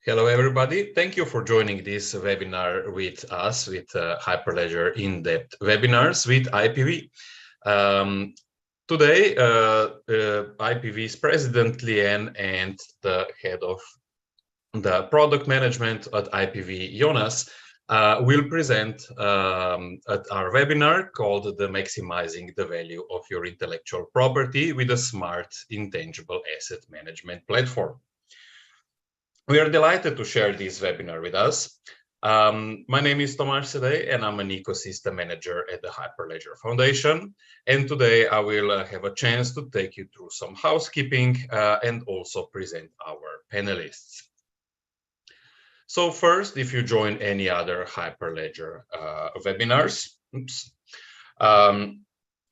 Hello, everybody. Thank you for joining this webinar with us, with Hyperledger in-depth webinars with IPwe. Today, IPwe's President Lian and the head of the product management at IPwe, Jonas, will present at our webinar called the Maximizing the Value of Your Intellectual Property with a Smart Intangible Asset Management Platform. We are delighted to share this webinar with us. My name is Tomáš Sedej, and I'm an ecosystem manager at the Hyperledger Foundation. And today I will have a chance to take you through some housekeeping and also present our panelists. So first, if you join any other Hyperledger webinars,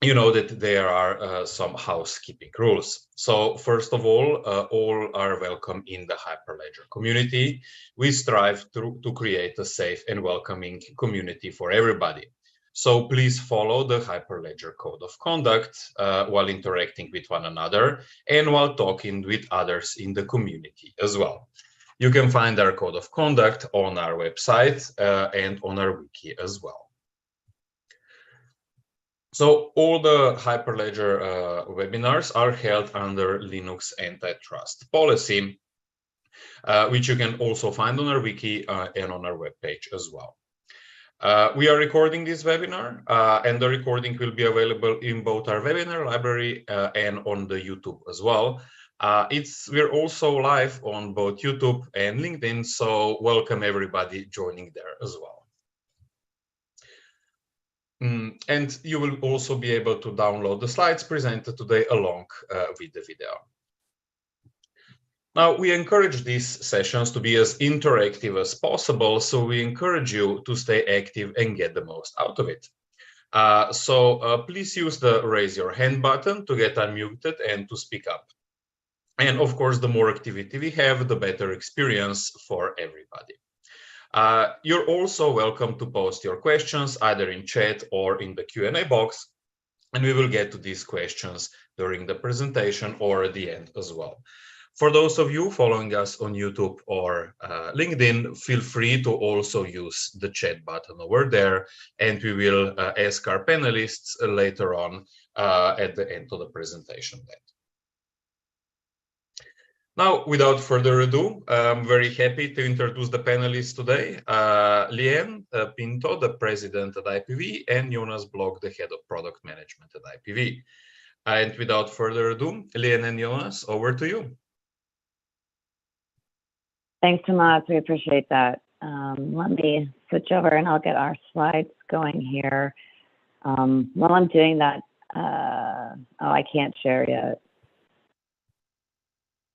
you know that there are some housekeeping rules. So first of all are welcome in the Hyperledger community. We strive to create a safe and welcoming community for everybody. So please follow the Hyperledger code of conduct while interacting with one another and while talking with others in the community as well. You can find our code of conduct on our website and on our wiki as well. So all the Hyperledger webinars are held under Linux antitrust policy, which you can also find on our wiki and on our webpage as well. We are recording this webinar, and the recording will be available in both our webinar library and on the YouTube as well. We're also live on both YouTube and LinkedIn, so welcome everybody joining there as well. And you will also be able to download the slides presented today along with the video. Now, we encourage these sessions to be as interactive as possible, so we encourage you to stay active and get the most out of it. Please use the raise your hand button to get unmuted and to speak up. And of course, the more activity we have, the better experience for everybody. You're also welcome to post your questions either in chat or in the Q&A box, and we will get to these questions during the presentation or at the end as well. For those of you following us on YouTube or LinkedIn, feel free to also use the chat button over there, and we will ask our panelists later on at the end of the presentation. Now, without further ado, I'm very happy to introduce the panelists today. Lian Pinto, the president at IPwe, and Jonas Block, the head of product management at IPwe. And without further ado, Lian and Jonas, over to you. Thanks, Tomáš. We appreciate that. Let me switch over and I'll get our slides going here. While I'm doing that, I can't share yet.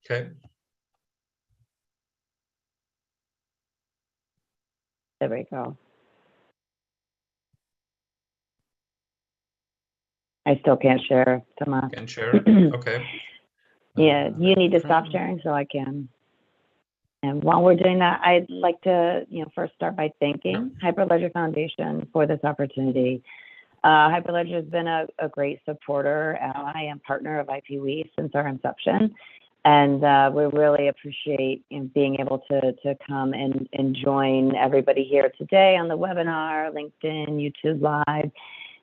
Okay. There we go. I still can't share, Tomáš. Can't share? Okay. Yeah, you need to stop sharing so I can. And while we're doing that, I'd like to, first start by thanking Hyperledger Foundation for this opportunity. Hyperledger has been a great supporter, ally, and partner of IPwe since our inception. And we really appreciate being able to come and join everybody here today on the webinar, LinkedIn, YouTube Live,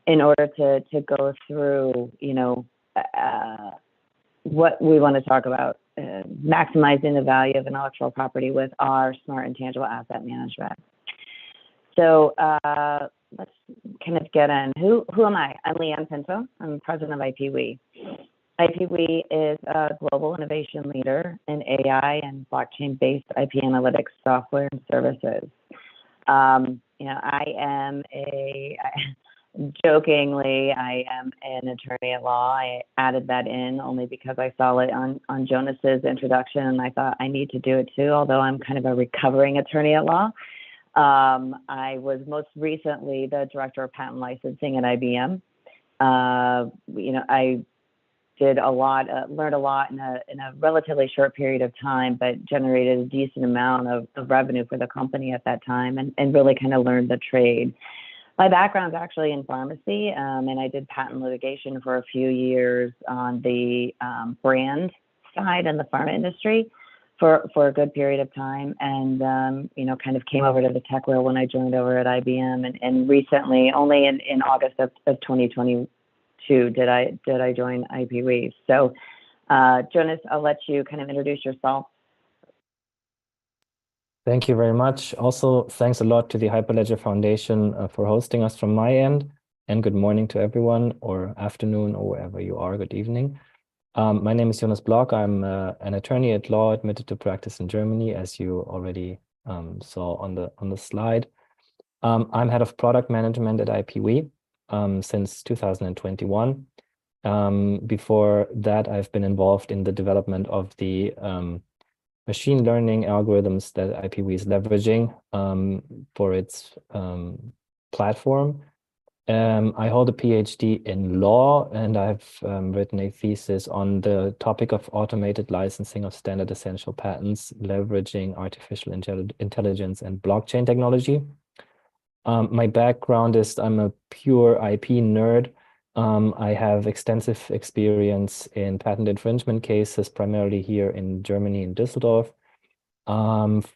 in order to go through, what we want to talk about, maximizing the value of intellectual property with our Smart Intangible Asset Management. So let's kind of get in. Who am I? I'm Lian Pinto. I'm president of IPwe. IPwe is a global innovation leader in AI and blockchain-based IP analytics software and services. Jokingly, I am an attorney at law. I added that in only because I saw it on Jonas's introduction, and I thought I need to do it too, although I'm kind of a recovering attorney at law. I was most recently the director of patent licensing at IBM. I did a lot, learned a lot in a relatively short period of time, but generated a decent amount of revenue for the company at that time, and really kind of learned the trade. My background is actually in pharmacy, and I did patent litigation for a few years on the brand side in the pharma industry for a good period of time, and you know, kind of came over to the tech world when I joined over at IBM, and recently, only in August of 2022, did I join IPwe. So, Jonas, I'll let you kind of introduce yourself. Thank you very much. Also, thanks a lot to the Hyperledger Foundation for hosting us from my end, and good morning to everyone, or afternoon, or wherever you are. Good evening. My name is Jonas Block. I'm an attorney at law admitted to practice in Germany, as you already saw on the slide. I'm head of product management at IPwe since 2021. Before that, I've been involved in the development of the machine learning algorithms that IPwe is leveraging for its platform. I hold a PhD in law, and I've written a thesis on the topic of automated licensing of standard essential patents, leveraging artificial intelligence and blockchain technology. My background is I'm a pure IP nerd. I have extensive experience in patent infringement cases, primarily here in Germany, in Düsseldorf,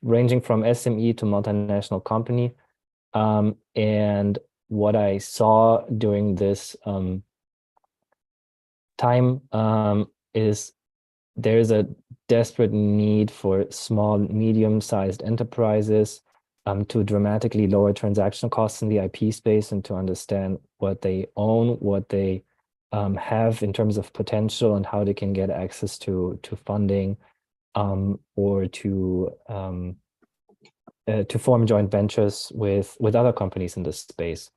ranging from SME to multinational company. And what I saw during this time is there's a desperate need for small, medium-sized enterprises to dramatically lower transaction costs in the IP space and to understand what they own, what they have in terms of potential, and how they can get access to funding or to form joint ventures with other companies in this space.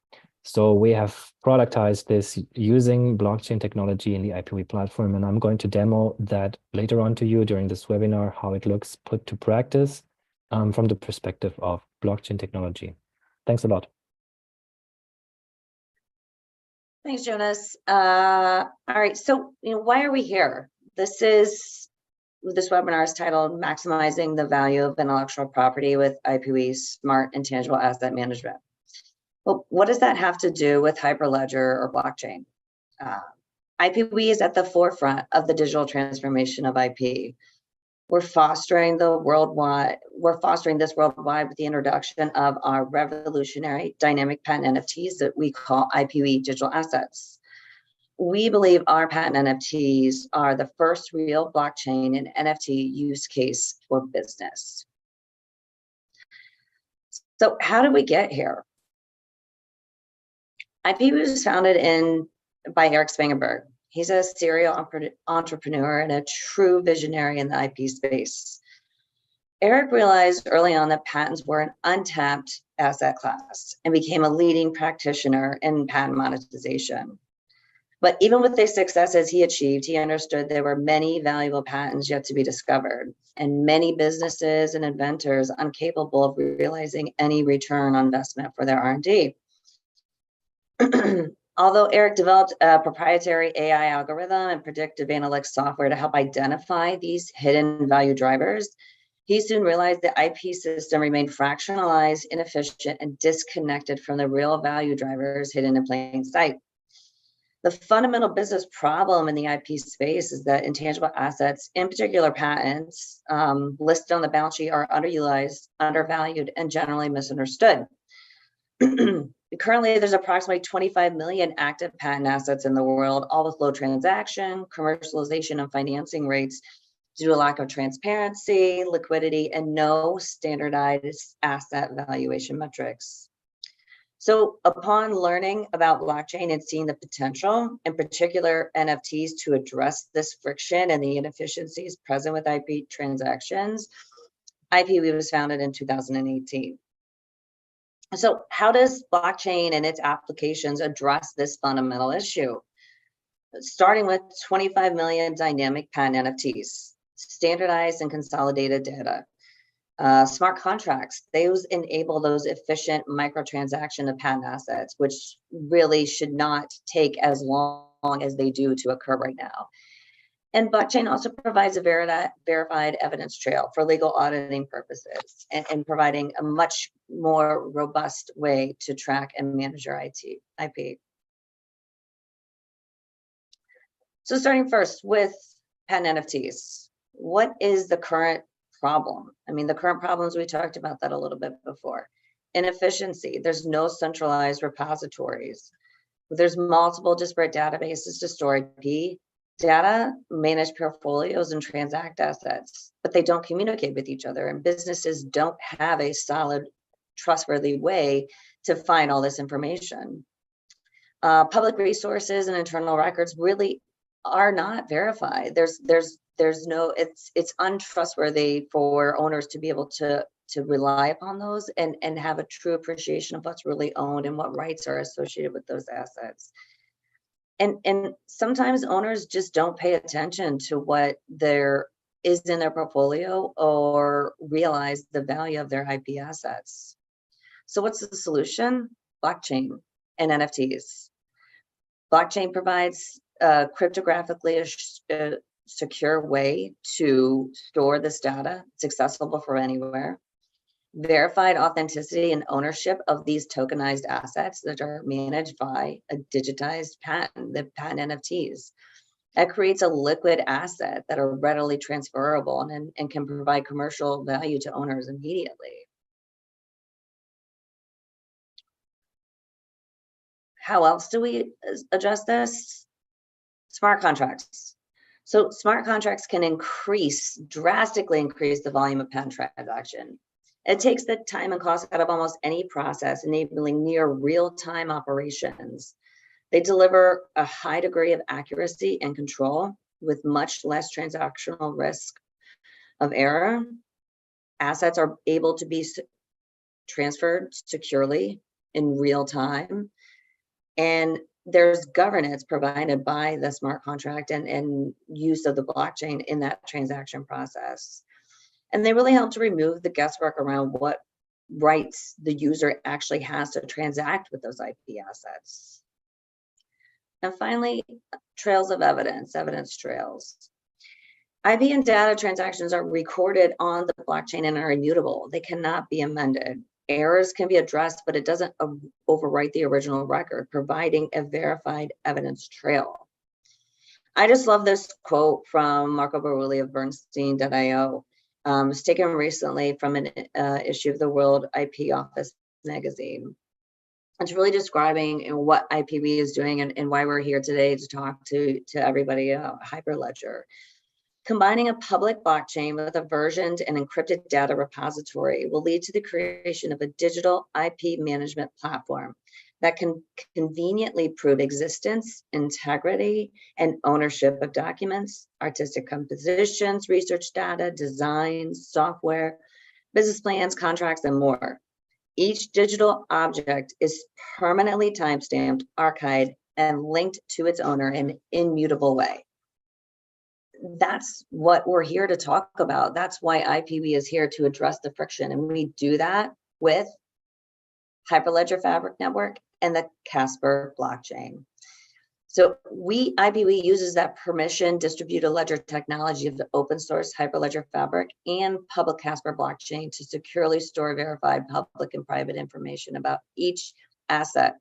So we have productized this using blockchain technology in the IPwe platform, and I'm going to demo that later on to you during this webinar, how it looks put to practice from the perspective of blockchain technology. Thanks a lot. Thanks, Jonas. All right, so why are we here? This webinar is titled Maximizing the Value of Intellectual Property with IPwe's Smart Intangible Asset Management. Well, what does that have to do with Hyperledger or blockchain? IPwe is at the forefront of the digital transformation of IP. We're fostering this worldwide with the introduction of our revolutionary dynamic patent NFTs that we call IPwe digital assets. We believe our patent NFTs are the first real blockchain and NFT use case for business. So how did we get here? IPwe was founded by Eric Spangenberg. He's a serial entrepreneur and a true visionary in the IP space. Eric realized early on that patents were an untapped asset class and became a leading practitioner in patent monetization. But even with the successes he achieved, he understood there were many valuable patents yet to be discovered, and many businesses and inventors incapable of realizing any return on investment for their R&D. Although Eric developed a proprietary AI algorithm and predictive analytics software to help identify these hidden value drivers, he soon realized the IP system remained fractionalized, inefficient, and disconnected from the real value drivers hidden in plain sight. The fundamental business problem in the IP space is that intangible assets, in particular patents, listed on the balance sheet, are underutilized, undervalued, and generally misunderstood. Currently, there's approximately 25 million active patent assets in the world, all with low transaction, commercialization, and financing rates due to a lack of transparency, liquidity, and no standardized asset valuation metrics. So upon learning about blockchain and seeing the potential, in particular NFTs, to address this friction and the inefficiencies present with IP transactions, IPwe was founded in 2018. So how does blockchain and its applications address this fundamental issue? Starting with 25 million dynamic patent NFTs, standardized and consolidated data, smart contracts, those enable those efficient microtransaction of patent assets, which really should not take as long as they do to occur right now. And blockchain also provides a verified evidence trail for legal auditing purposes and providing a much more robust way to track and manage your IP. So starting first with patent NFTs, what is the current problem. I mean, the current problems, we talked about that a little bit before. Inefficiency, there's no centralized repositories. There's multiple disparate databases to store IP. Data manage portfolios and transact assets, but they don't communicate with each other, and businesses don't have a solid, trustworthy way to find all this information. Public resources and internal records really are not verified. There's no, it's untrustworthy for owners to be able to rely upon those and have a true appreciation of what's really owned and what rights are associated with those assets. And sometimes owners just don't pay attention to what there is in their portfolio or realize the value of their IP assets. So what's the solution? Blockchain and NFTs. Blockchain provides a cryptographically secure way to store this data. It's accessible from anywhere. Verified authenticity and ownership of these tokenized assets that are managed by a digitized patent, the patent NFTs. That creates a liquid asset that are readily transferable and can provide commercial value to owners immediately. How else do we address this? Smart contracts. So smart contracts can drastically increase the volume of patent transaction. It takes the time and cost out of almost any process, enabling near real-time operations. They deliver a high degree of accuracy and control with much less transactional risk of error. Assets are able to be transferred securely in real time. And there's governance provided by the smart contract and use of the blockchain in that transaction process. And they really help to remove the guesswork around what rights the user actually has to transact with those IP assets. And finally, trails of evidence trails. IP and data transactions are recorded on the blockchain and are immutable. They cannot be amended. Errors can be addressed, but it doesn't overwrite the original record, providing a verified evidence trail. I just love this quote from Marco Barulli of Bernstein.io. It's taken recently from an issue of the World IP Office magazine. It's really describing what IPwe is doing and why we're here today to talk to everybody about Hyperledger. Combining a public blockchain with a versioned and encrypted data repository will lead to the creation of a digital IP management platform that can conveniently prove existence, integrity, and ownership of documents, artistic compositions, research data, designs, software, business plans, contracts, and more. Each digital object is permanently timestamped, archived, and linked to its owner in an immutable way. That's what we're here to talk about. That's why IPwe is here, to address the friction. And we do that with Hyperledger Fabric Network and the Casper blockchain. So IPwe uses that permission distributed ledger technology of the open source Hyperledger Fabric and public Casper blockchain to securely store verified public and private information about each asset.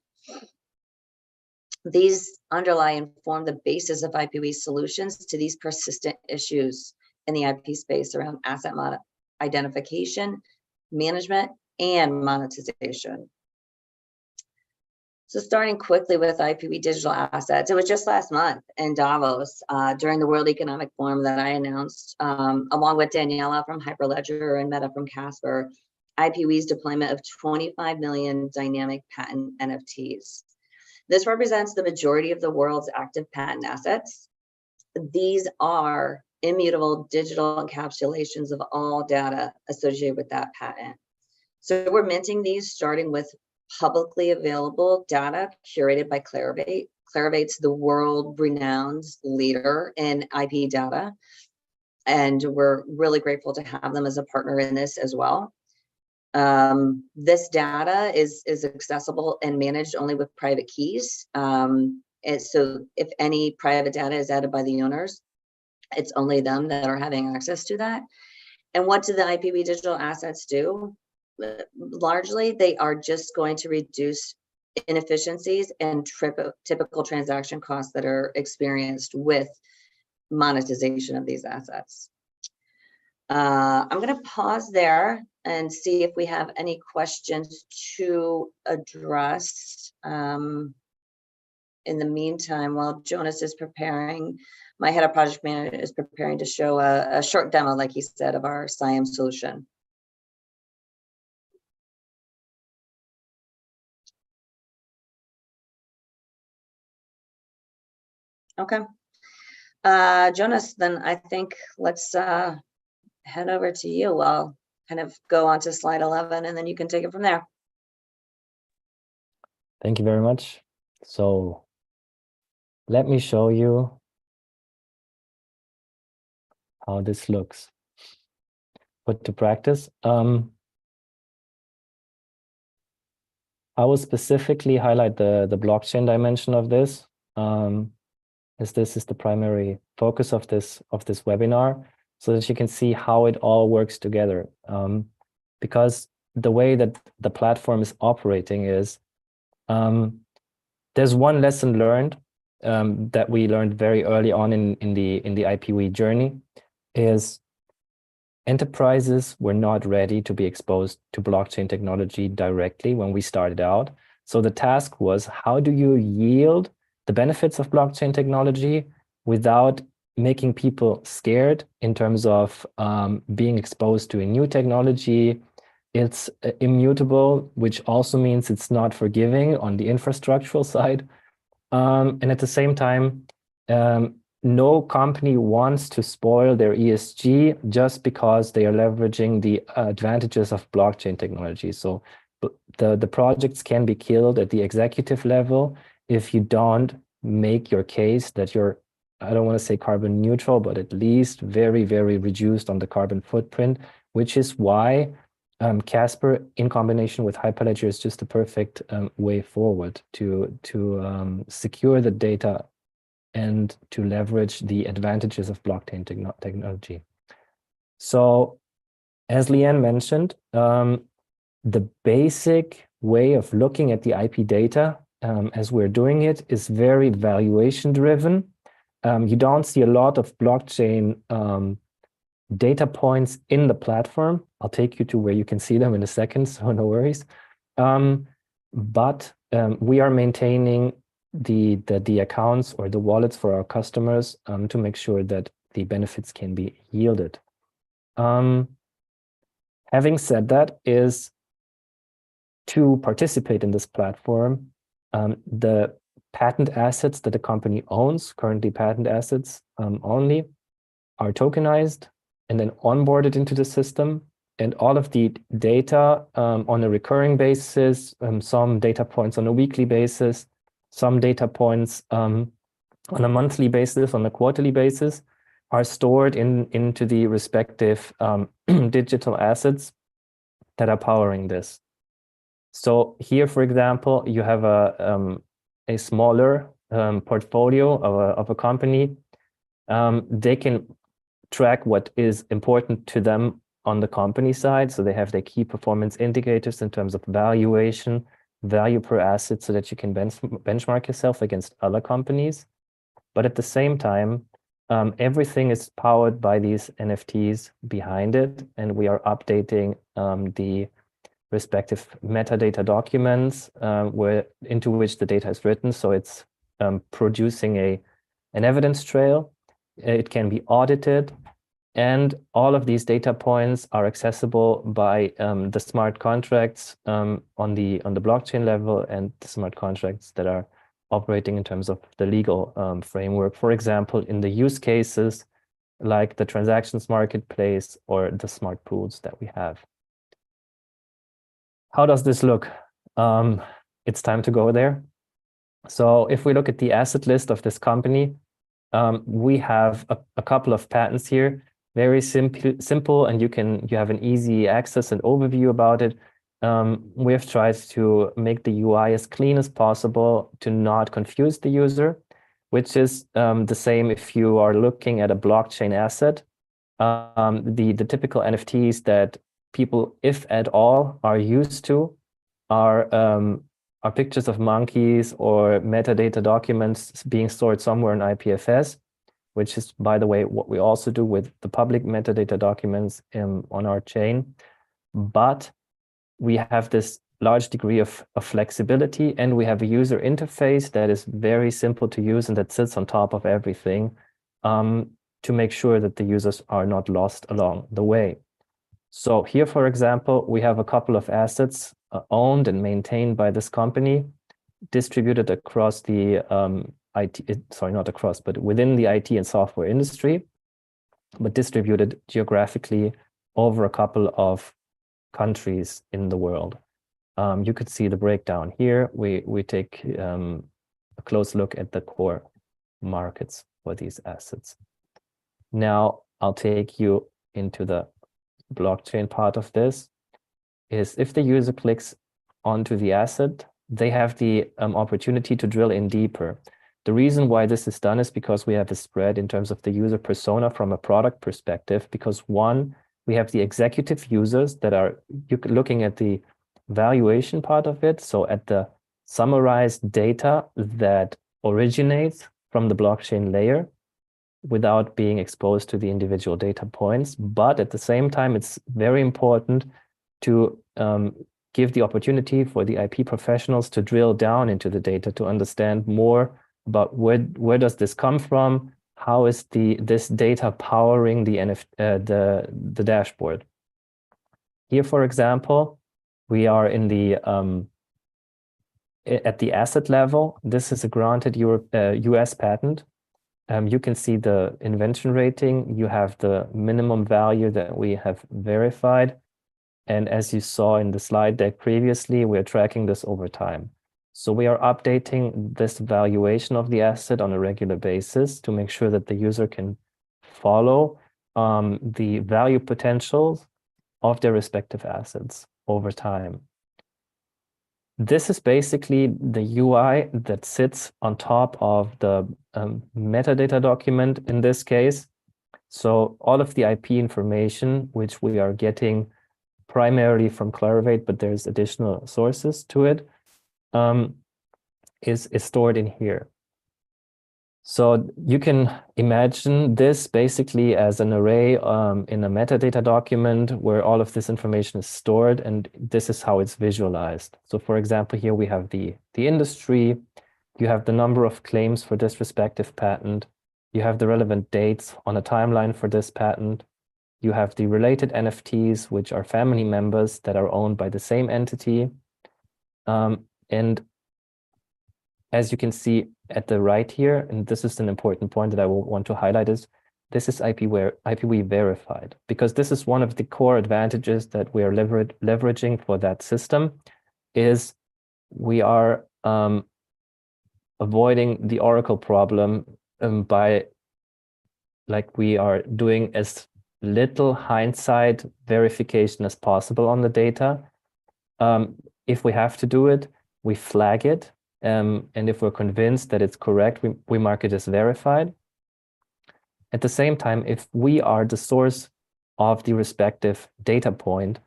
These underlie and form the basis of IPwe's solutions to these persistent issues in the IP space around asset identification, management, and monetization. So starting quickly with IPwe digital assets, it was just last month in Davos during the World Economic Forum that I announced, along with Daniela from Hyperledger and Meta from Casper, IPwe's deployment of 25 million dynamic patent NFTs. This represents the majority of the world's active patent assets. These are immutable digital encapsulations of all data associated with that patent. So we're minting these starting with publicly available data curated by Clarivate. Clarivate's the world-renowned leader in IP data, and we're really grateful to have them as a partner in this as well. This data is accessible and managed only with private keys. And so if any private data is added by the owners, it's only them that are having access to that. And what do the IPwe digital assets do? Largely, they are just going to reduce inefficiencies and typical transaction costs that are experienced with monetization of these assets. I'm going to pause there and see if we have any questions to address. In the meantime, while Jonas is preparing, my head of project management is preparing to show a short demo, like he said, of our SIAM solution. Okay. Jonas, then I think let's head over to you. I'll kind of go on to slide 11 and then you can take it from there. Thank you very much. So let me show you how this looks. Put to practice. I will specifically highlight the blockchain dimension of this, as this is the primary focus of this webinar, so that you can see how it all works together. Because the way that the platform is operating is, there's one lesson learned that we learned very early on in the IPwe journey, is enterprises were not ready to be exposed to blockchain technology directly when we started out. So the task was, how do you yield the benefits of blockchain technology without making people scared in terms of being exposed to a new technology? It's immutable, which also means it's not forgiving on the infrastructural side. And at the same time, no company wants to spoil their ESG just because they are leveraging the advantages of blockchain technology. So the projects can be killed at the executive level if you don't make your case that you're, I don't want to say carbon neutral, but at least very, very reduced on the carbon footprint, which is why Casper in combination with Hyperledger is just the perfect way forward to secure the data and to leverage the advantages of blockchain technology. So, as Leanne mentioned, the basic way of looking at the IP data as we're doing it is very valuation driven. You don't see a lot of blockchain data points in the platform. I'll take you to where you can see them in a second, so no worries. But we are maintaining the accounts or the wallets for our customers to make sure that the benefits can be yielded. Having said that, is to participate in this platform, the patent assets that the company owns, currently patent assets only, are tokenized and then onboarded into the system. And all of the data on a recurring basis, some data points on a weekly basis, some data points on a monthly basis, on a quarterly basis, are stored into the respective digital assets that are powering this. So here, for example, you have a smaller portfolio of a company. They can track what is important to them on the company side. So they have their key performance indicators in terms of valuation, value per asset, so that you can benchmark yourself against other companies. But at the same time, everything is powered by these NFTs behind it, and we are updating the respective metadata documents into which the data is written. So it's producing an evidence trail. It can be audited, and all of these data points are accessible by the smart contracts on the blockchain level, and the smart contracts that are operating in terms of the legal framework. For example, in the use cases like the transactions marketplace or the smart pools that we have. How does this look? It's time to go there. So if we look at the asset list of this company, we have a couple of patents here, very simple, and you have an easy access and overview about it. We have tried to make the UI as clean as possible to not confuse the user, which is the same if you are looking at a blockchain asset. The typical NFTs that people, if at all, are used to are pictures of monkeys or metadata documents being stored somewhere in IPFS. which is, by the way, what we also do with the public metadata documents on our chain. But we have this large degree of flexibility, and we have a user interface that is very simple to use and that sits on top of everything to make sure that the users are not lost along the way. So here, for example, we have a couple of assets owned and maintained by this company, distributed across the not across, but within the IT and software industry, but distributed geographically over a couple of countries in the world. You could see the breakdown here. We take a close look at the core markets for these assets. Now I'll take you into the blockchain part of this. Is if the user clicks onto the asset, they have the opportunity to drill in deeper. The reason why this is done is because we have a spread in terms of the user persona from a product perspective, because one, we have the executive users that are looking at the valuation part of it, so at the summarized data that originates from the blockchain layer without being exposed to the individual data points. But at the same time, it's very important to give the opportunity for the IP professionals to drill down into the data to understand more about where does this come from, how is this data powering the dashboard. Here, for example, we are in the at the asset level. This is a granted US patent. You can see the invention rating. You have the minimum value that we have verified. And as you saw in the slide deck previously, we are tracking this over time. So we are updating this valuation of the asset on a regular basis to make sure that the user can follow the value potentials of their respective assets over time. This is basically the UI that sits on top of the metadata document in this case. So all of the IP information, which we are getting primarily from Clarivate, but there's additional sources to it, is stored in here. So you can imagine this basically as an array in a metadata document where all of this information is stored, and this is how it's visualized. So for example, here we have the industry, you have the number of claims for this respective patent, you have the relevant dates on a timeline for this patent, you have the related NFTs, which are family members that are owned by the same entity. And as you can see at the right here, and this is an important point that I will want to highlight, is this is IPwe verified, because this is one of the core advantages that we are leveraging for that system, is we are avoiding the Oracle problem by, like, we are doing as little hindsight verification as possible on the data. If we have to do it, we flag it. And if we're convinced that it's correct, we mark it as verified. At the same time, if we are the source of the respective data point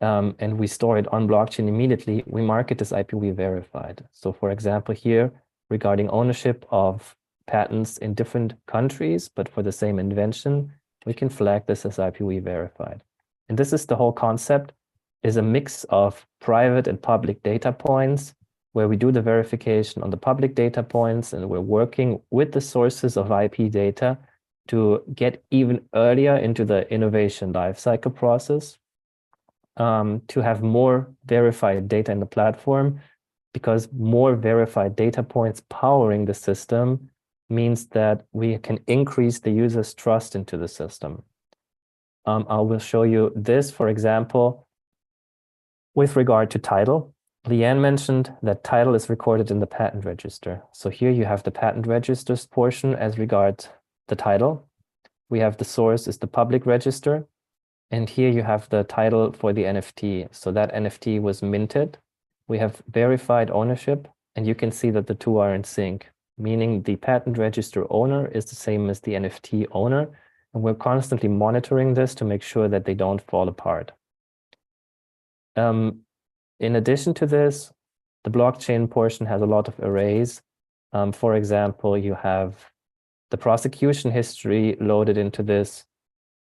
and we store it on blockchain immediately, we mark it as IPwe verified. So for example, here regarding ownership of patents in different countries, but for the same invention, we can flag this as IPwe verified. And this is the whole concept, is a mix of private and public data points, where we do the verification on the public data points, and we're working with the sources of IP data to get even earlier into the innovation lifecycle process, to have more verified data in the platform, because more verified data points powering the system means that we can increase the user's trust into the system. I will show you this, for example, with regard to title. Leanne mentioned that title is recorded in the patent register. So here you have the patent registers portion as regards the title. We have the source is the public register. And here you have the title for the NFT. So that NFT was minted. We have verified ownership, and you can see that the two are in sync, meaning the patent register owner is the same as the NFT owner. And we're constantly monitoring this to make sure that they don't fall apart. In addition to this, the blockchain portion has a lot of arrays. For example, you have the prosecution history loaded into this.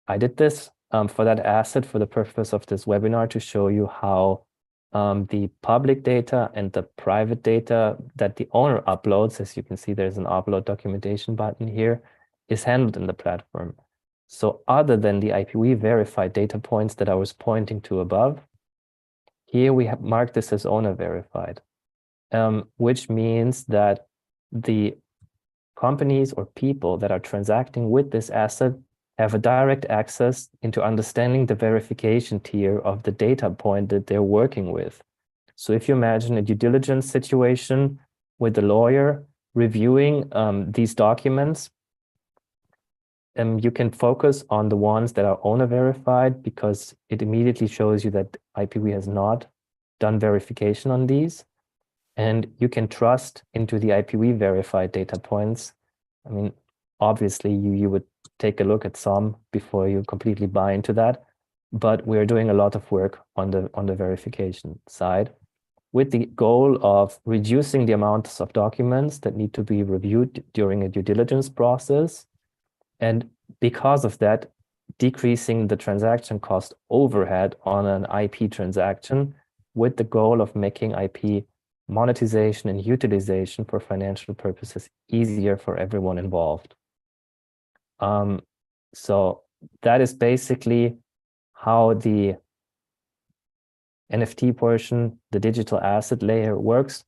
I did this for that asset for the purpose of this webinar to show you how the public data and the private data that the owner uploads, as you can see, there's an upload documentation button here, is handled in the platform. So other than the IPwe verified data points that I was pointing to above, here we have marked this as owner verified, which means that the companies or people that are transacting with this asset have a direct access into understanding the verification tier of the data point that they're working with. So if you imagine a due diligence situation with the lawyer reviewing these documents, you can focus on the ones that are owner verified because it immediately shows you that IPwe has not done verification on these. And you can trust into the IPwe verified data points. I mean, obviously you would take a look at some before you completely buy into that, but we're doing a lot of work on the verification side with the goal of reducing the amounts of documents that need to be reviewed during a due diligence process. And because of that, decreasing the transaction cost overhead on an IP transaction with the goal of making IP monetization and utilization for financial purposes easier for everyone involved. So that is basically how the NFT portion, the digital asset layer works.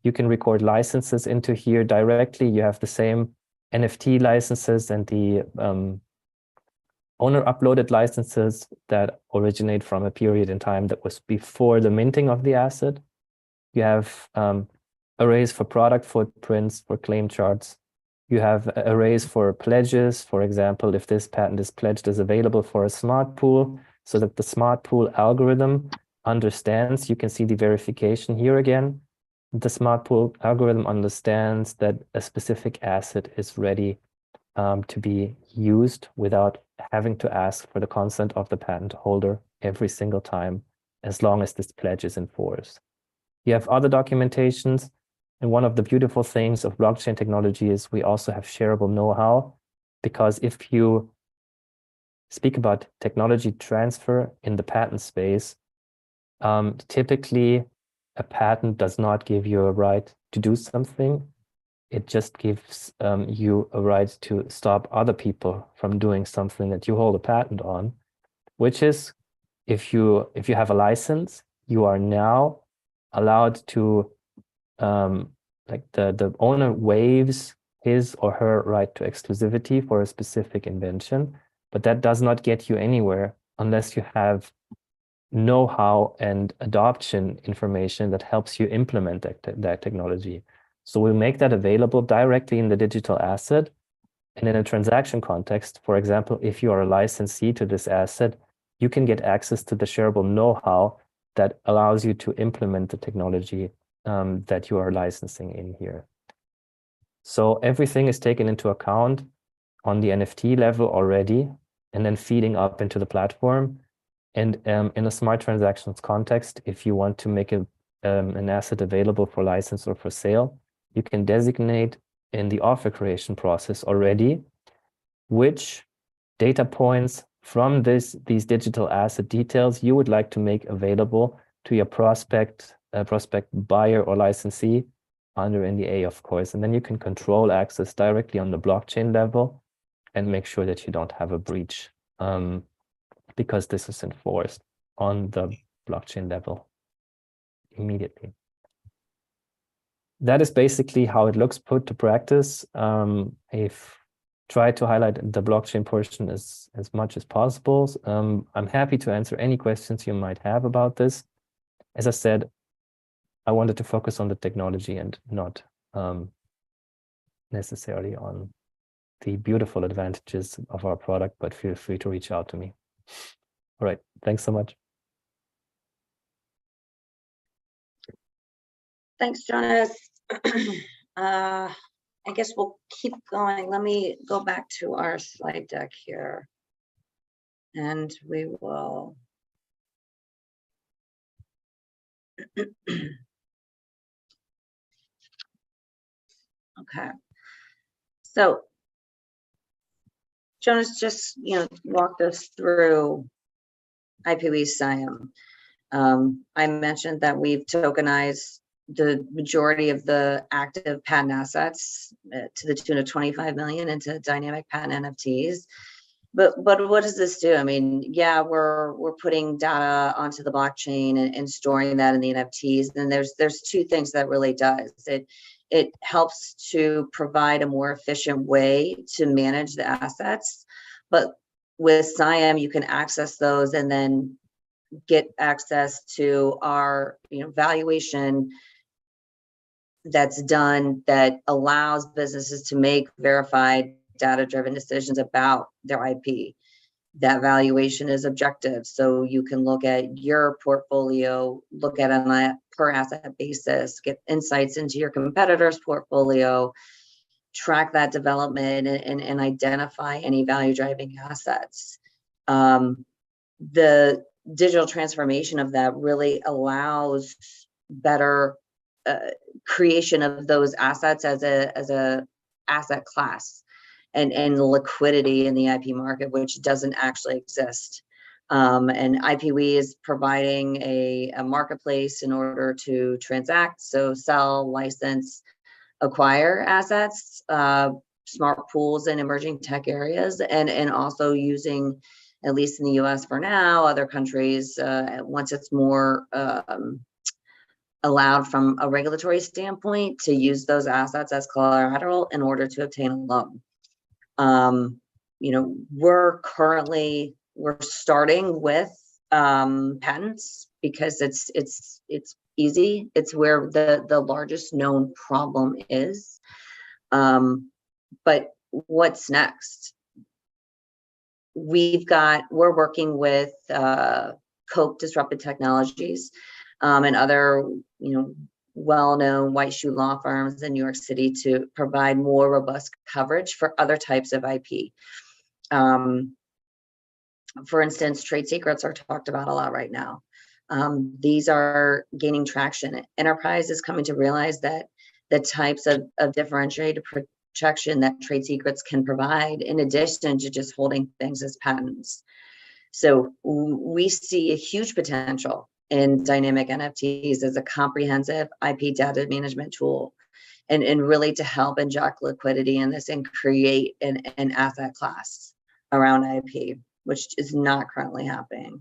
You can record licenses into here directly. You have the same NFT licenses and the owner uploaded licenses that originate from a period in time that was before the minting of the asset. You have arrays for product footprints, for claim charts. You have arrays for pledges. For example, if this patent is pledged as available for a smart pool, so that the smart pool algorithm understands, you can see the verification here again. The smart pool algorithm understands that a specific asset is ready to be used without having to ask for the consent of the patent holder every single time, as long as this pledge is enforced. You have other documentations, and one of the beautiful things of blockchain technology is we also have shareable know-how, because if you speak about technology transfer in the patent space, typically a patent does not give you a right to do something. It just gives you a right to stop other people from doing something that you hold a patent on, which is if you have a license, you are now allowed to, like the owner waives his or her right to exclusivity for a specific invention, but that does not get you anywhere unless you have know-how and adoption information that helps you implement that technology. So we'll make that available directly in the digital asset. And in a transaction context, for example, if you are a licensee to this asset, you can get access to the shareable know-how that allows you to implement the technology that you are licensing in here. So everything is taken into account on the NFT level already, and then feeding up into the platform. And in a smart transactions context, if you want to make an asset available for license or for sale, you can designate in the offer creation process already which data points from these digital asset details you would like to make available to your prospect buyer or licensee under NDA, of course. And then you can control access directly on the blockchain level and make sure that you don't have a breach, because this is enforced on the blockchain level immediately. That is basically how it looks put to practice. I've tried to highlight the blockchain portion as much as possible. I'm happy to answer any questions you might have about this. As I said, I wanted to focus on the technology and not necessarily on the beautiful advantages of our product, but feel free to reach out to me. All right, thanks so much. Thanks, Jonas. I guess we'll keep going. Let me go back to our slide deck here, and we will. Okay. So Jonas just, walked us through IPwe SIAM. I mentioned that we've tokenized the majority of the active patent assets to the tune of 25 million into dynamic patent NFTs. But what does this do? I mean, yeah, we're putting data onto the blockchain and storing that in the NFTs. And there's two things that really does. It helps to provide a more efficient way to manage the assets. But with SIAM, you can access those and then get access to our valuation that's done that allows businesses to make verified data-driven decisions about their IP. That valuation is objective, so you can look at your portfolio, look at it on a per asset basis, get insights into your competitor's portfolio, track that development, and identify any value-driving assets. The digital transformation of that really allows better creation of those assets as a asset class and liquidity in the IP market, which doesn't actually exist. And IPwe is providing a marketplace in order to transact, so sell, license, acquire assets, smart pools in emerging tech areas, and also using, at least in the US for now, other countries, once it's more allowed from a regulatory standpoint, to use those assets as collateral in order to obtain a loan. We're starting with patents because it's easy. It's where the largest known problem is. But what's next? We're working with Coke Disruptive Technologies and other well-known white shoe law firms in New York City to provide more robust coverage for other types of IP. For instance, trade secrets are talked about a lot right now. These are gaining traction. Enterprise is coming to realize that the types of differentiated protection that trade secrets can provide, in addition to just holding things as patents. So we see a huge potential in dynamic NFTs as a comprehensive IP data management tool, and really to help inject liquidity in this and create an asset class around IP, which is not currently happening.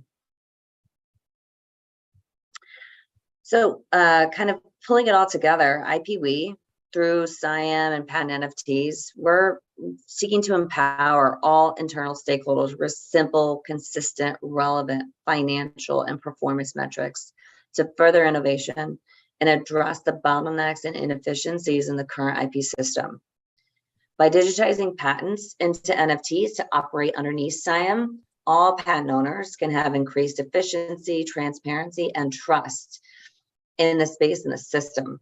So kind of pulling it all together, IPwe, through SIAM and patent NFTs, we're seeking to empower all internal stakeholders with simple, consistent, relevant financial and performance metrics to further innovation and address the bottlenecks and inefficiencies in the current IP system. By digitizing patents into NFTs to operate underneath SIAM, all patent owners can have increased efficiency, transparency, and trust in the space and the system.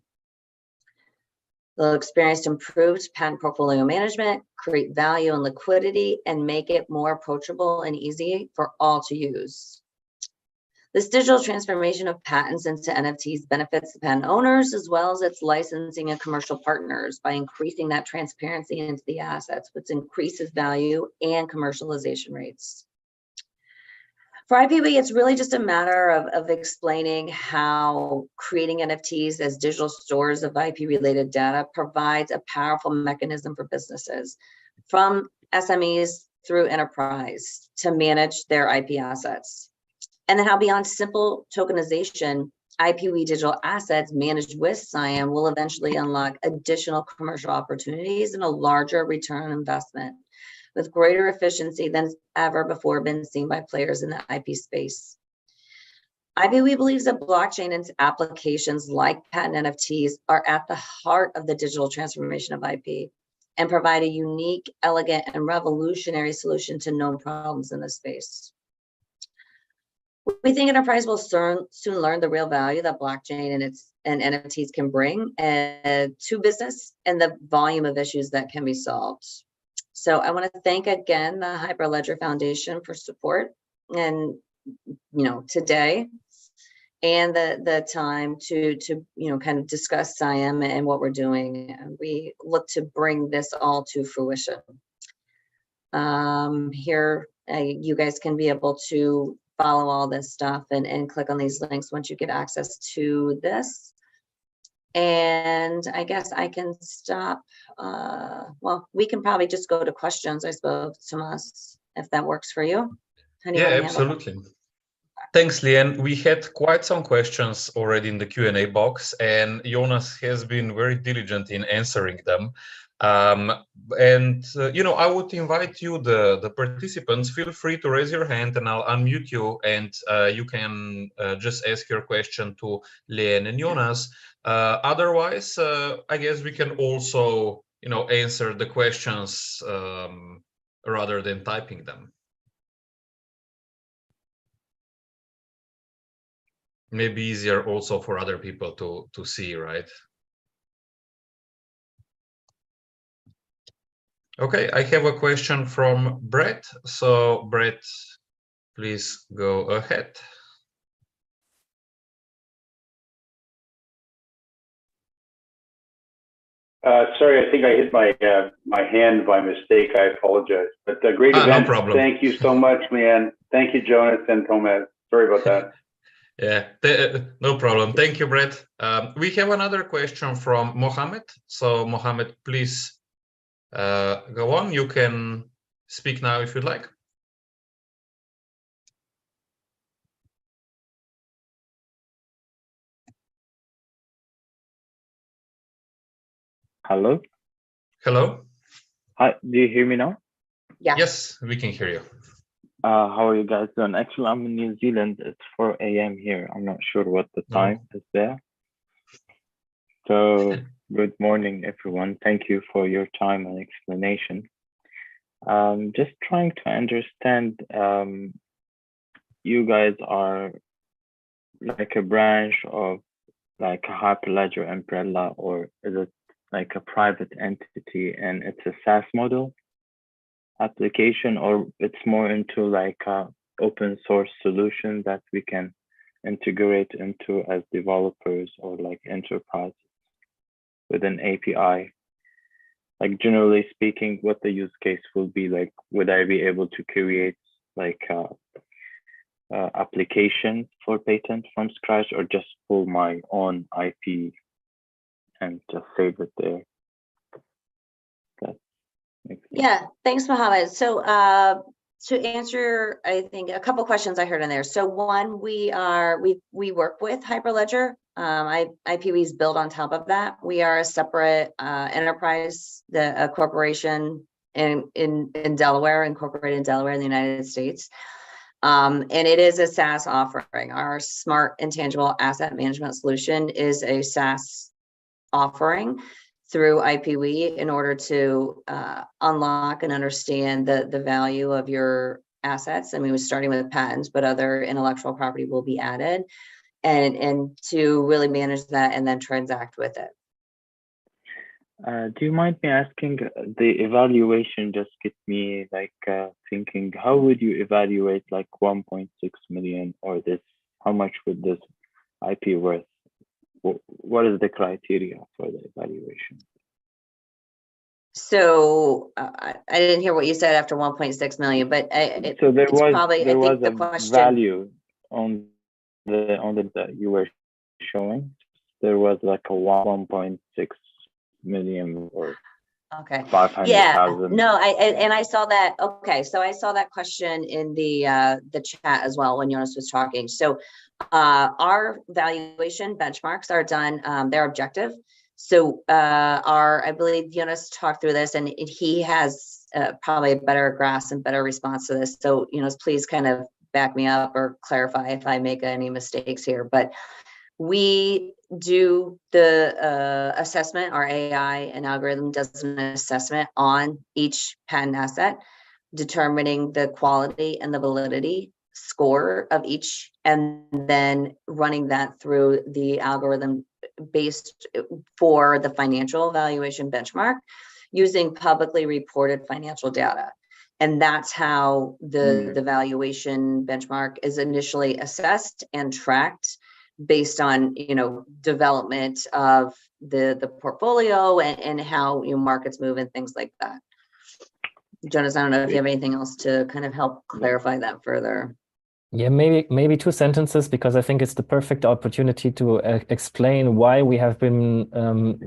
They'll experience improved patent portfolio management, create value and liquidity, and make it more approachable and easy for all to use. This digital transformation of patents into NFTs benefits the patent owners as well as its licensing and commercial partners by increasing that transparency into the assets, which increases value and commercialization rates. For IPwe, it's really just a matter of explaining how creating NFTs as digital stores of IP-related data provides a powerful mechanism for businesses, from SMEs through enterprise, to manage their IP assets. And then how beyond simple tokenization, IPwe digital assets managed with SIAM will eventually unlock additional commercial opportunities and a larger return on investment, with greater efficiency than ever before been seen by players in the IP space. IPwe believes that blockchain and applications like patent NFTs are at the heart of the digital transformation of IP and provide a unique, elegant, and revolutionary solution to known problems in this space. We think enterprise will soon learn the real value that blockchain and NFTs can bring to business and the volume of issues that can be solved. So I want to thank again the Hyperledger Foundation for support and today and the time to kind of discuss SIAM and what we're doing. And we look to bring this all to fruition. Here, you guys can be able to follow all this stuff and click on these links once you get access to this. And I guess I can stop. Well, we can probably just go to questions, I suppose, Tomas, if that works for you. How do you Yeah, want to handle absolutely. Thanks, Leanne. We had quite some questions already in the Q&A box, and Jonas has been very diligent in answering them. I would invite you, the participants, feel free to raise your hand and I'll unmute you, and you can just ask your question to Leanne and Jonas. Otherwise, I guess we can also, answer the questions rather than typing them. Maybe easier also for other people to see, right? Okay, I have a question from Brett. So Brett, please go ahead. Sorry, I think I hit my hand by mistake. I apologize. But a great event. No problem. Thank you so much, Leanne. Thank you, Jonas and Tomas. Sorry about that. Yeah, no problem. Thank you, Brett. We have another question from Mohammed. So Mohammed, please go on. You can speak now if you'd like. Hello? Hello? Hi, do you hear me now? Yeah. Yes, we can hear you. How are you guys doing? Actually, I'm in New Zealand. It's 4 a.m. here. I'm not sure what the time is there. So good morning, everyone. Thank you for your time and explanation. Just trying to understand, you guys are like a branch of like a Hyperledger umbrella, or is it like a private entity and it's a SaaS model application, or it's more into like a open source solution that we can integrate into as developers or like enterprise with an API? Like generally speaking, what the use case will be like, would I be able to create like a application for patent from scratch, or just pull my own IP and just save it there? Yeah, thanks, Mohammed. So to answer, I think a couple questions I heard in there. So one, we work with Hyperledger. IPwe is built on top of that. We are a separate enterprise, a corporation in Delaware, incorporated in Delaware in the United States. And it is a SaaS offering. Our Smart Intangible Asset Management solution is a SaaS offering through IPwe in order to unlock and understand the value of your assets. I mean, we're starting with patents, but other intellectual property will be added, and to really manage that and then transact with it. Do you mind me asking, the evaluation just get me like thinking, how would you evaluate like 1.6 million or this? How much would this IP worth? What is the criteria for the evaluation? So I didn't hear what you said after 1.6 million, but so there was probably, there I think was the a question, value on the that you were showing. There was like a 1.6 million or okay, 500,000. yeah, no, I saw that. Okay, so I saw that question in the chat as well when Jonas was talking. So our valuation benchmarks are done, they're objective. So I believe Jonas talked through this, and he has probably a better grasp and better response to this. So Jonas, please kind of back me up or clarify if I make any mistakes here. But we do the assessment. Our AI and algorithm does an assessment on each patent asset, determining the quality and the validity score of each, and then running that through the algorithm based for the financial valuation benchmark using publicly reported financial data. And that's how the valuation benchmark is initially assessed and tracked based on, development of the portfolio and how markets move and things like that. Jonas, I don't know if you have anything else to kind of help clarify that further. Yeah, maybe two sentences, because I think it's the perfect opportunity to explain why we have been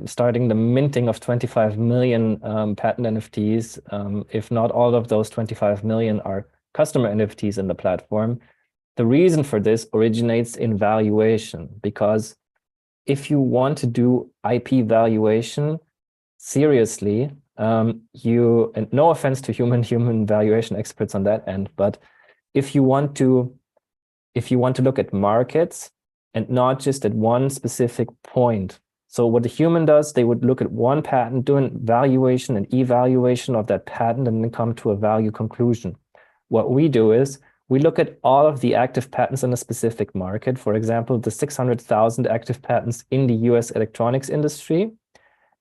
starting the minting of 25 million patent NFTs, if not all of those 25 million are customer NFTs in the platform. The reason for this originates in valuation, because if you want to do IP valuation seriously, and no offense to human valuation experts on that end, but if you want to look at markets and not just at one specific point. So what the human does, they would look at one patent, do a valuation and evaluation of that patent, and then come to a value conclusion. What we do is we look at all of the active patents in a specific market. For example, the 600,000 active patents in the US electronics industry.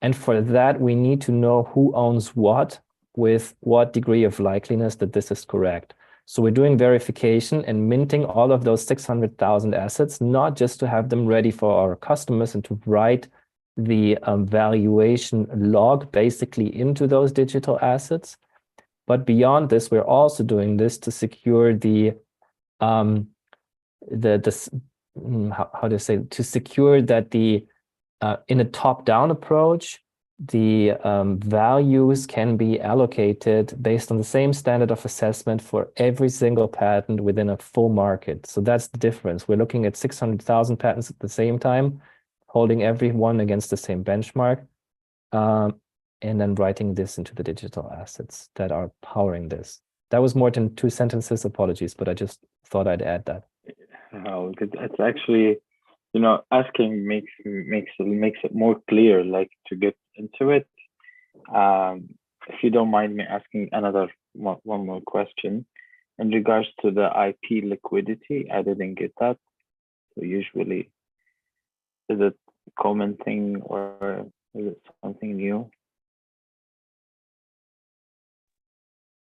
And for that, we need to know who owns what with what degree of likeliness that this is correct. So we're doing verification and minting all of those 600,000 assets, not just to have them ready for our customers and to write the valuation log basically into those digital assets. But beyond this, we're also doing this to secure how to say, to secure that in a top-down approach, the values can be allocated based on the same standard of assessment for every single patent within a full market. So that's the difference. We're looking at 600,000 patents at the same time, holding every one against the same benchmark, and then writing this into the digital assets that are powering this. That was more than two sentences, apologies, but I just thought I'd add that. Oh, it's actually, asking makes it more clear, like to get into it. If you don't mind me asking one more question in regards to the IP liquidity, I didn't get that. So usually, is it a common thing or is it something new?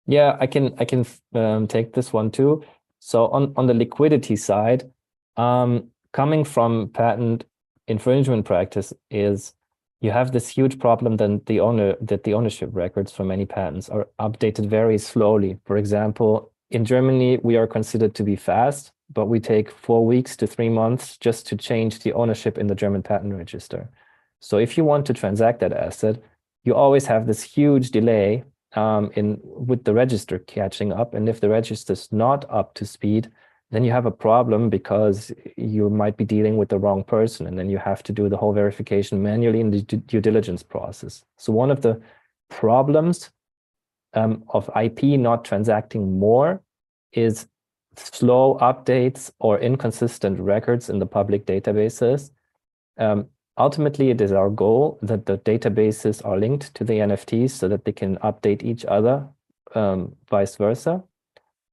Yeah, I can take this one too. So on the liquidity side, coming from patent infringement practice is you have this huge problem that the ownership records for many patents are updated very slowly. For example, in Germany, we are considered to be fast, but we take 4 weeks to 3 months just to change the ownership in the German patent register. So if you want to transact that asset, you always have this huge delay with the register catching up. And if the register is not up to speed, then you have a problem because you might be dealing with the wrong person, and then you have to do the whole verification manually in the due diligence process. So one of the problems of IP not transacting more is slow updates or inconsistent records in the public databases. Ultimately, it is our goal that the databases are linked to the NFTs so that they can update each other, vice versa.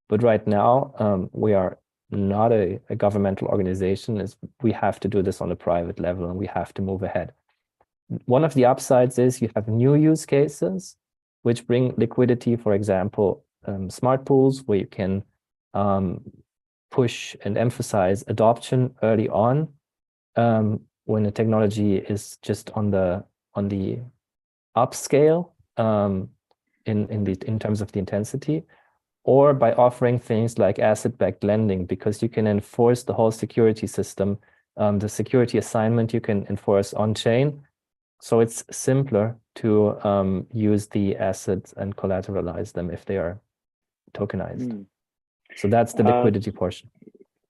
But right now, we are not a governmental organization. We have to do this on a private level, and we have to move ahead. One of the upsides is you have new use cases which bring liquidity. For example, smart pools, where you can push and emphasize adoption early on when the technology is just on the upscale in terms of the intensity, or by offering things like asset-backed lending, because you can enforce the whole security system. The security assignment you can enforce on-chain. So it's simpler to use the assets and collateralize them if they are tokenized. So that's the liquidity portion.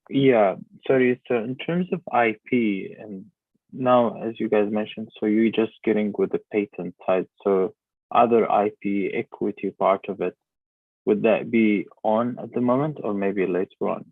Yeah, sorry. So in terms of IP, and now, as you guys mentioned, so you're just getting with the patent side. So other IP equity part of it, would that be on at the moment or maybe later on?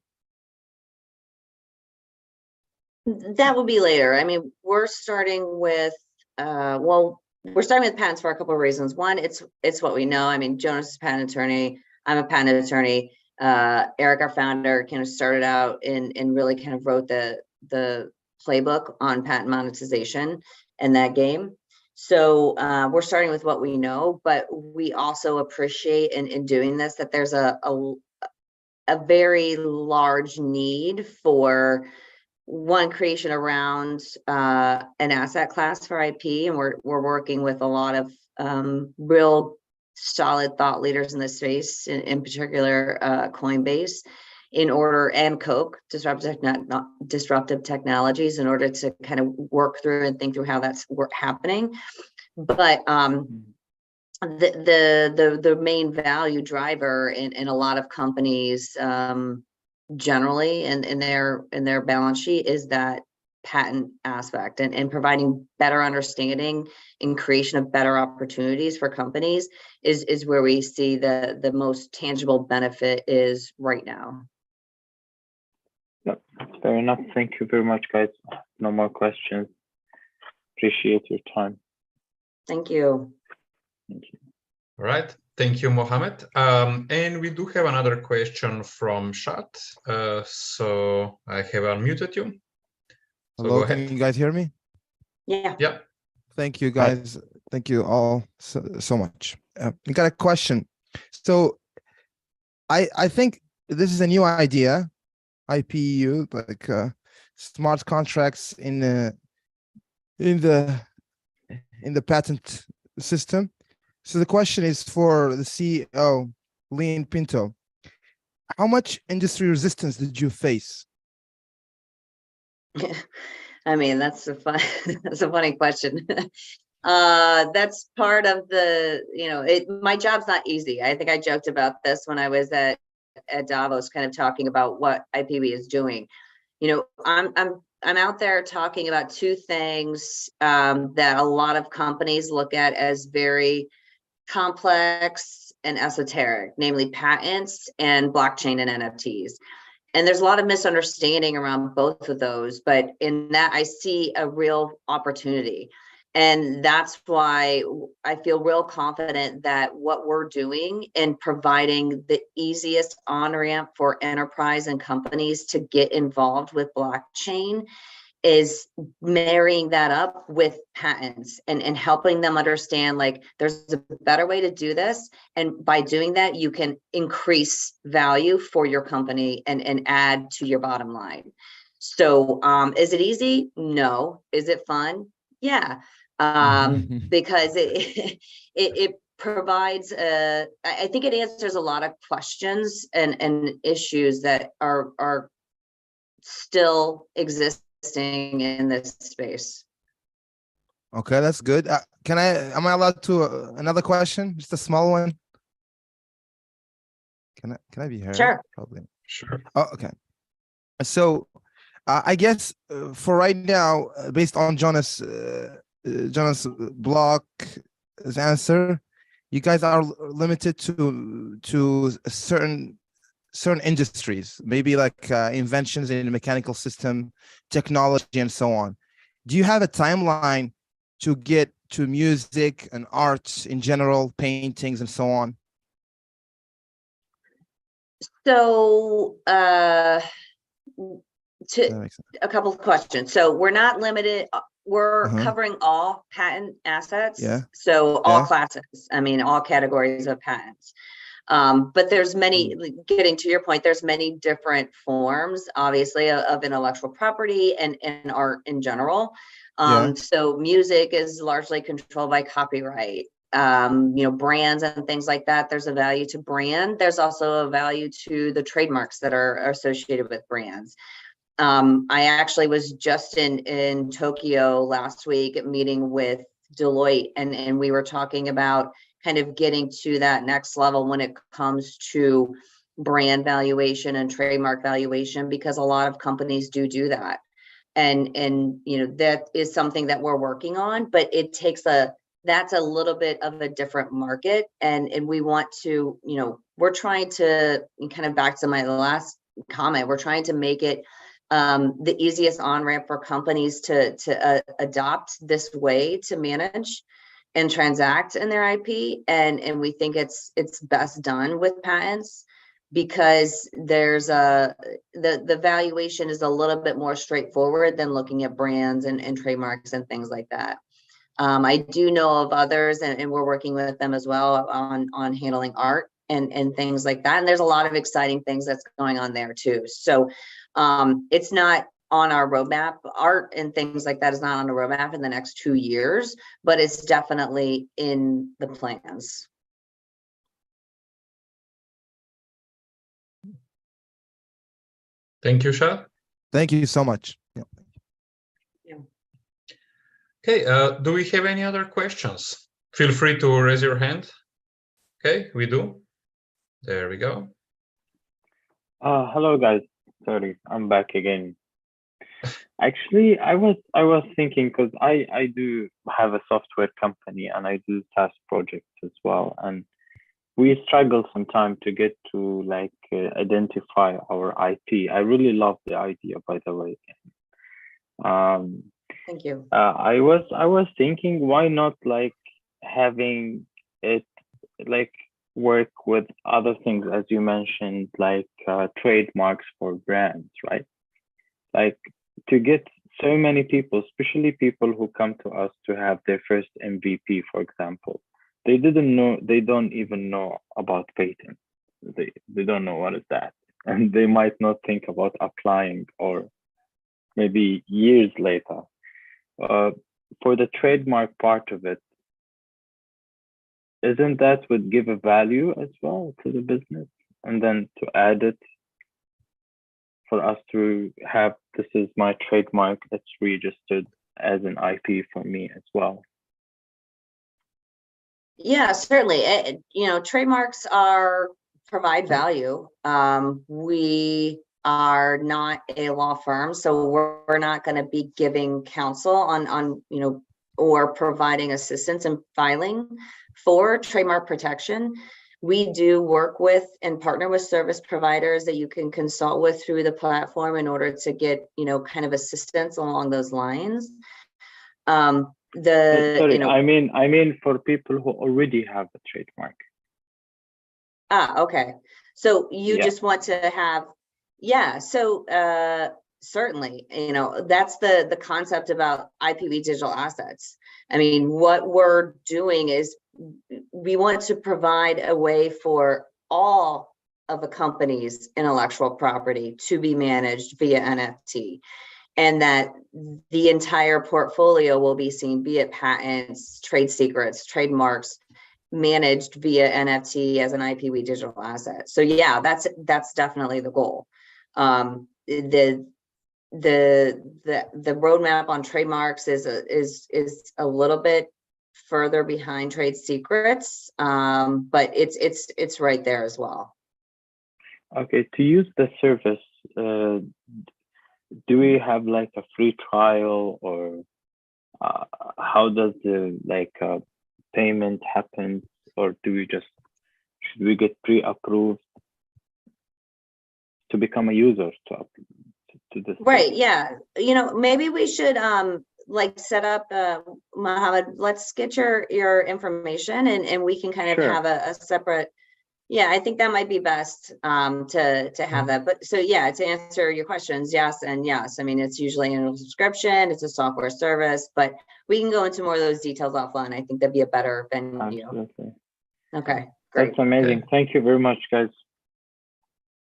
That will be later. I mean, we're starting with, we're starting with patents for a couple of reasons. One, it's what we know. I mean, Jonas is a patent attorney. I'm a patent attorney. Eric, our founder, kind of started out and really kind of wrote the playbook on patent monetization in that game. So we're starting with what we know, but we also appreciate in doing this that there's a very large need for one creation around an asset class for IP, and we're working with a lot of real solid thought leaders in this space, in particular Coinbase, and Coke, disruptive technologies, in order to kind of work through and think through how that's happening. But the main value driver in a lot of companies generally in their balance sheet is that patent aspect, and providing better understanding and creation of better opportunities for companies is where we see the most tangible benefit is right now. Yep, fair enough. Thank you very much, guys. No more questions. Appreciate your time. Thank you. Thank you. All right. Thank you, Mohammed. And we do have another question from Shat. So I have unmuted you. So Hello, go ahead. can you guys hear me? Yeah. Yeah. Thank you, guys. Thank you all so much. I got a question. So I think this is a new idea, IPwe, like smart contracts in the patent system. So the question is for the CEO, Lean Pinto. How much industry resistance did you face? I mean, that's a funny question. That's part of the, my job's not easy. I think I joked about this when I was at Davos, kind of talking about what IPwe is doing. I'm out there talking about two things that a lot of companies look at as very complex and esoteric, namely patents and blockchain and NFTs. And there's a lot of misunderstanding around both of those, but in that I see a real opportunity. And that's why I feel real confident that what we're doing in providing the easiest on-ramp for enterprise and companies to get involved with blockchain is marrying that up with patents and helping them understand, like, there's a better way to do this. And by doing that, you can increase value for your company and add to your bottom line. So is it easy? No. Is it fun? Yeah. Because it provides, I think it answers a lot of questions and issues that are still existing in this space. Okay, that's good. Am I allowed to another question? Just a small one. Can I be heard? Sure. Probably. Sure. Oh, okay. So I guess for right now, based on Jonas Block's answer, you guys are limited to certain industries, maybe like inventions in the mechanical system, technology, and so on. Do you have a timeline to get to music and arts in general, paintings and so on? So a couple of questions. So we're not limited. We're covering all patent assets. Yeah. So all classes, I mean, all categories of patents. But there's many, getting to your point, there's many different forms, obviously, of intellectual property and art in general. So music is largely controlled by copyright. Brands and things like that, there's a value to brand. There's also a value to the trademarks that are associated with brands. I actually was just in Tokyo last week meeting with Deloitte, and we were talking about kind of getting to that next level when it comes to brand valuation and trademark valuation, because a lot of companies do that. And that is something that we're working on, but it takes that's a little bit of a different market. And we want to, we're trying to, kind of back to my last comment, we're trying to make it the easiest on-ramp for companies to adopt this way to manage and transact in their IP. And we think it's best done with patents, because there's the valuation is a little bit more straightforward than looking at brands and trademarks and things like that. I do know of others, and we're working with them as well on handling art and things like that. And there's a lot of exciting things that's going on there too. So it's not on our roadmap. Art and things like that is not on the roadmap in the next 2 years, but it's definitely in the plans. Thank you, Shad. Thank you so much. Yeah. Okay, do we have any other questions? Feel free to raise your hand. Okay, we do. There we go. Hello guys. Sorry, I'm back again. Actually, I was thinking because I do have a software company and I do SaaS projects as well, and we struggle sometimes to get to like identify our IP. I really love the idea, by the way. Thank you. I was thinking, why not like having it like work with other things, as you mentioned, like trademarks for brands, right? Like to get so many people, especially people who come to us to have their first MVP, for example, they don't even know about patents. They don't know what is that, and they might not think about applying or maybe years later. For the trademark part of it, isn't that would give a value as well to the business? And then to add it for us to have, this is my trademark, it's registered as an IP for me as well. Yeah, certainly. You know, trademarks provide value. We are not a law firm, so we're not going to be giving counsel on you know, or providing assistance in filing for trademark protection. We do work with and partner with service providers that you can consult with through the platform in order to get, you know, kind of assistance along those lines. Sorry, You know, I mean for people who already have a trademark. Okay. So you just want to have, so certainly, you know, that's the concept about IPwe digital assets. I mean, what we're doing is we want to provide a way for all of a company's intellectual property to be managed via NFT, and that the entire portfolio will be seen, be it patents, trade secrets, trademarks, managed via NFT as an IPwe digital asset. So yeah, that's definitely the goal. The roadmap on trademarks is a little bit further behind trade secrets, but it's right there as well. Okay, to use the service, do we have like a free trial, or how does the like payment happen, or should we get pre-approved to become a user to this? Right, yeah, you know, maybe we should like set up Mohammed, let's get your information and we can kind of have a separate, I think that might be best to have that. But so yeah, to answer your questions, yes and yes. I mean, it's usually in a subscription, it's a software service, but we can go into more of those details offline. I think that'd be a better venue. Absolutely. Okay, great. That's amazing. Okay. Thank you very much, guys.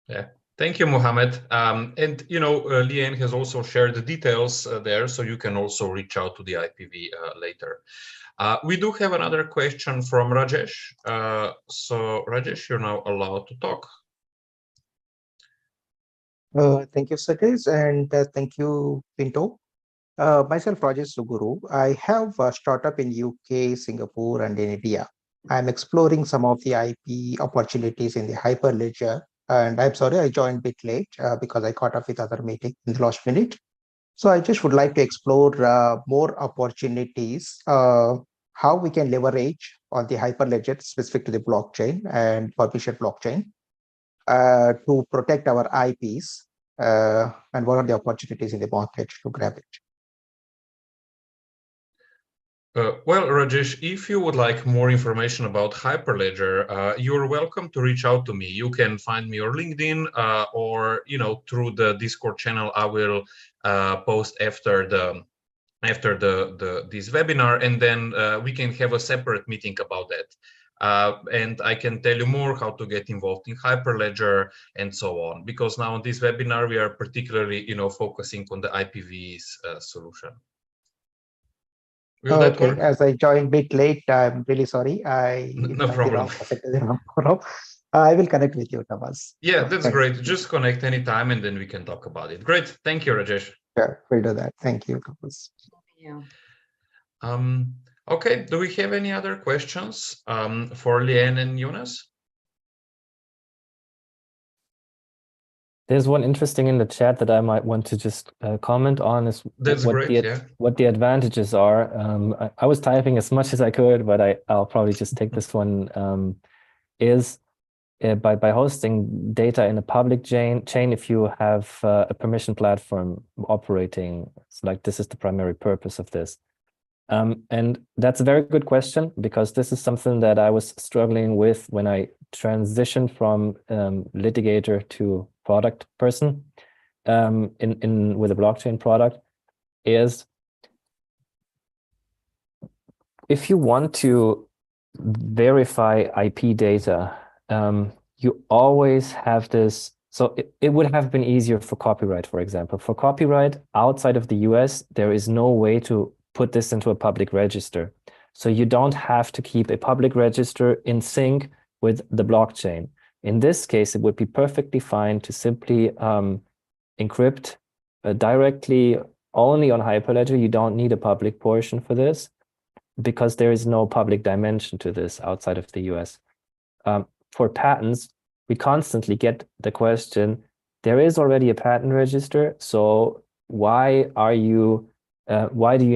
Yeah, thank you, Mohammed. And you know, Leanne has also shared the details there, so you can also reach out to the IPwe later. We do have another question from Rajesh. So Rajesh, you're now allowed to talk. Thank you, Sakesh, and thank you, Pinto. Myself, Rajesh Suguru. I have a startup in UK, Singapore, and in India. I'm exploring some of the IP opportunities in the Hyperledger. And I'm sorry, I joined a bit late because I caught up with other meeting in the last minute. So I just would like to explore more opportunities, how we can leverage on the Hyperledger specific to the blockchain and permission blockchain to protect our IPs, and what are the opportunities in the market to grab it. Well, Rajesh, if you would like more information about Hyperledger, you're welcome to reach out to me. You can find me on LinkedIn or, you know, through the Discord channel. I will post after this webinar, and then we can have a separate meeting about that. And I can tell you more how to get involved in Hyperledger and so on. Because now on this webinar we are particularly, you know, focusing on the IPwe's solution. Will that work? As I joined a bit late, I'm really sorry. No problem. I will connect with you, Thomas. Yeah, that's great. Just connect anytime and then we can talk about it. Great. Thank you, Rajesh. Sure, we'll do that. Thank you, Thomas. Yeah. Okay, do we have any other questions for Leanne and Jonas? There's one interesting in the chat that I might want to just comment on is what the advantages are. I was typing as much as I could, but I'll probably just take this one. By hosting data in a public chain, if you have a permission platform operating, it's like this is the primary purpose of this. And that's a very good question, because this is something that I was struggling with when I transitioned from litigator to product person with a blockchain product, is if you want to verify IP data, you always have this. So it would have been easier for copyright, for example. For copyright outside of the US, there is no way to put this into a public register. So you don't have to keep a public register in sync with the blockchain. In this case, it would be perfectly fine to simply encrypt directly only on Hyperledger. You don't need a public portion for this, because there is no public dimension to this outside of the US. For patents, we constantly get the question, there is already a patent register, so why do you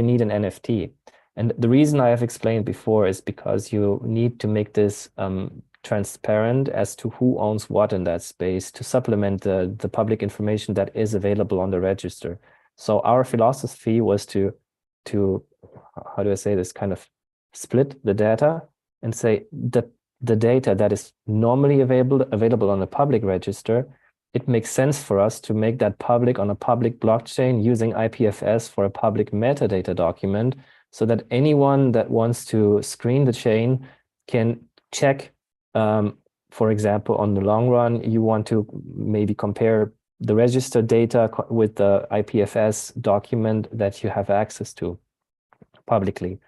need an NFT? And the reason I have explained before is because you need to make this transparent as to who owns what in that space to supplement the public information that is available on the register. So our philosophy was to how do I say this, kind of split the data and say the data that is normally available on a public register, it makes sense for us to make that public on a public blockchain using IPFS for a public metadata document, so that anyone that wants to screen the chain can check, for example, on the long run, you want to maybe compare the register data with the IPFS document that you have access to publicly.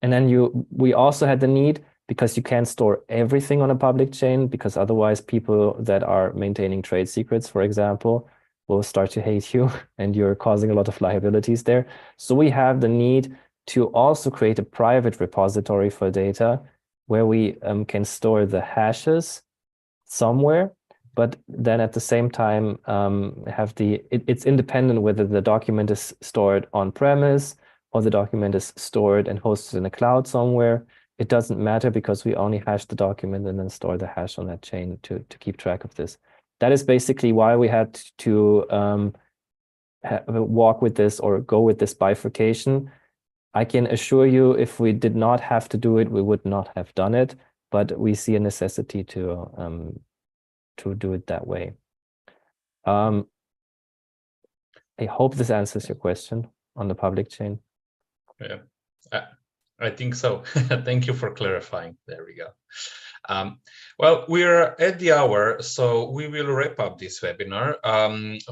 And then we also had the need, because you can't store everything on a public chain, because otherwise people that are maintaining trade secrets, for example, will start to hate you and you're causing a lot of liabilities there. So we have the need to also create a private repository for data where we can store the hashes somewhere, but then at the same time have it's independent whether the document is stored on premise or the document is stored and hosted in a cloud somewhere. It doesn't matter, because we only hash the document and then store the hash on that chain to keep track of this. That is basically why we had to walk with this or go with this bifurcation. I can assure you, if we did not have to do it, we would not have done it, but we see a necessity to do it that way. I hope this answers your question on the public chain. Yeah, I think so. Thank you for clarifying. There we go. Well, we're at the hour, so we will wrap up this webinar.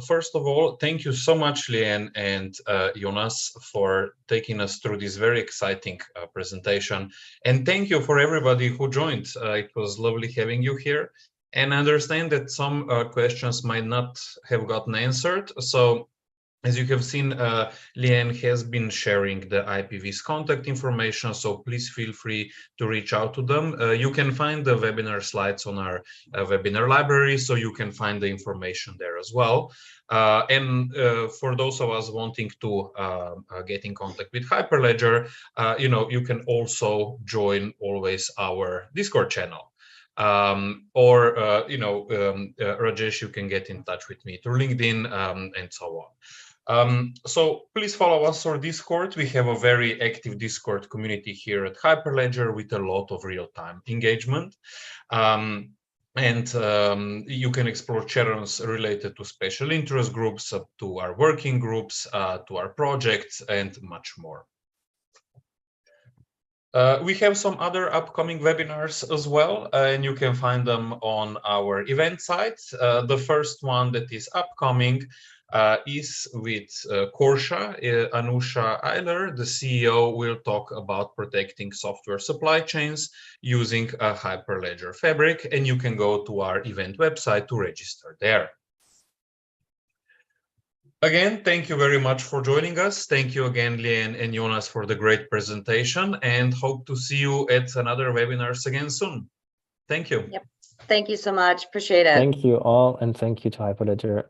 First of all, thank you so much, Leanne and Jonas, for taking us through this very exciting presentation. And thank you for everybody who joined. It was lovely having you here. And I understand that some questions might not have gotten answered. So as you have seen, Leanne has been sharing the IPwe's contact information, so please feel free to reach out to them. You can find the webinar slides on our webinar library, so you can find the information there as well. And for those of us wanting to get in contact with Hyperledger, you can also join always our Discord channel. Rajesh, you can get in touch with me through LinkedIn and so on. So please follow us on Discord. We have a very active Discord community here at Hyperledger with a lot of real-time engagement. You can explore channels related to special interest groups, to our working groups, to our projects, and much more. We have some other upcoming webinars as well, and you can find them on our event site. The first one that is upcoming is with Korsha. Anusha Eiler, the CEO, will talk about protecting software supply chains using a Hyperledger Fabric, and you can go to our event website to register there. Again, thank you very much for joining us. Thank you again, Lien and Jonas, for the great presentation, and hope to see you at another webinars again soon. Thank you. Yep. Thank you so much. Appreciate it. Thank you all, and thank you to Hyperledger